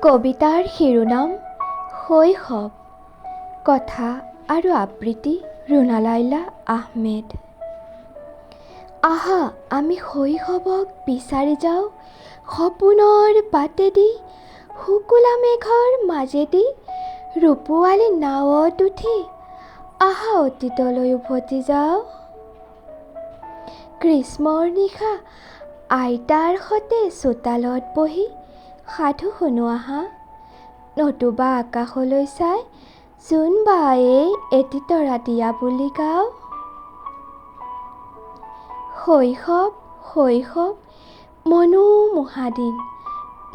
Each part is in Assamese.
কবিতাৰ শিৰোনাম শৈশৱ। কথা আৰু আবৃত্তি ৰুনা লাইলা আহমেদ। আহা আমি শৈশৱক বিচাৰি যাওঁ সপোনৰ বাটেদি, শুকুলা মেঘৰ মাজেদি, ৰূপোৱালী নাৱত উঠি। আহা অতীতলৈ উভতি যাওঁ। গ্ৰীষ্মৰ নিশা আইতাৰ সতে চোতালত বহি সাধু শুনো আহা, নতুবা আকাশলৈ চাই জোনবায়ে এটি তৰা দিয়া বুলি গাওঁ। শৈশৱ শৈশৱ মনোমোহা দিন,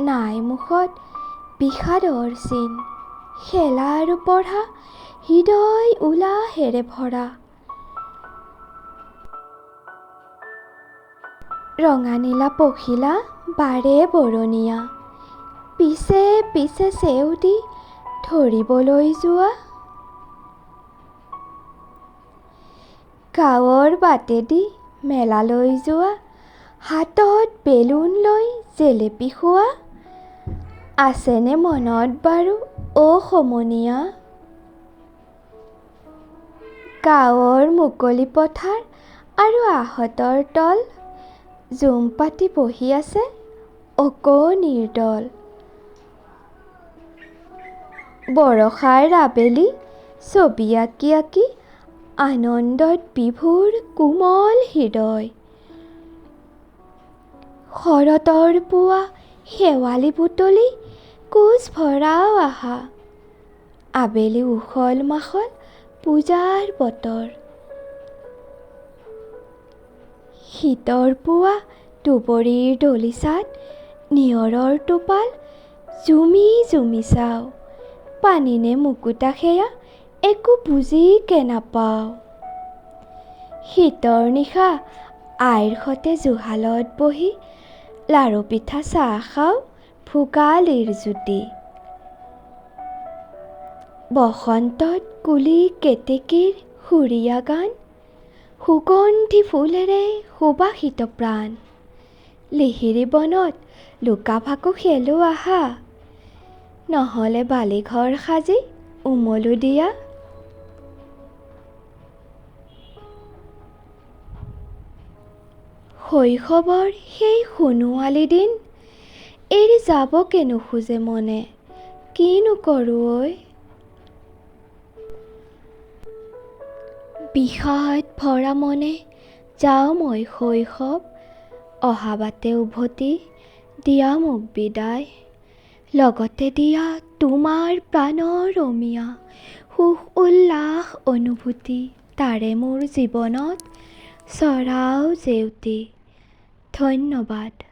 নাই মুখত বিষাদৰ চিন, খেলা আৰু পঢ়া হৃদয় উলাহেৰে ভৰা। ৰঙা নীলা পখিলা বাৰে বৰণীয়া, পিছে পিছে চেউদি ধৰিবলৈ যোৱা। গাঁৱৰ বাটেদি মেলালৈ যোৱা, হাতত বেলুন লৈ জেলেপি খোৱা। আছেনে মনত বাৰু অ সমনীয়া? গাঁৱৰ মুকলি পথাৰ আৰু আহঁতৰ তল, জুম পাতি বহি আছে অকণিৰ দল। বৰষাৰ আবেলি ছবি আঁকি আঁকি আনন্দত বিভোৰ কোমল হৃদয়। শৰতৰ পুৱা শেৱালি বুটলি কোচ ভৰাও আহা, আবেলি উখল মাখল পূজাৰ বতৰ। শীতৰ পুৱা দুবৰিৰ দলিচাত নিয়ৰৰ টোপাল জুমি জুমি চাওঁ। পানী নে মুকুতা সেয়া একো বুজিকে নাপাওঁ। শীতৰ নিশা আইৰ সতে জুহালত বহি লাৰু পিঠা চাহ খাওঁ ভোগালীৰ জুতি। বসন্তত কুলি কেতেকীৰ সুৰীয়া গান, সুগন্ধি ফুলেৰে সুবাসিত প্ৰাণ। লিহিৰি বনত লুকা ভাকু খেলো আহা, নহ'লে বালিঘৰ সাজি উমলো দিয়া। শৈশৱৰ সেই সোণোৱালী দিন এৰি যাবকে নোখোজে মনে, কিনো কৰোঁ ঐ। বিষাদ ভৰা মনে যাওঁ মই শৈশৱ, অহা বাটে উভতি দিয়া মোক বিদায়। লগতে দিয়া তোমাৰ প্ৰাণৰ অমিয়া সুখ উল্লাস অনুভূতি, তাৰে মোৰ জীৱনত চৰাও জেউতি। ধন্যবাদ।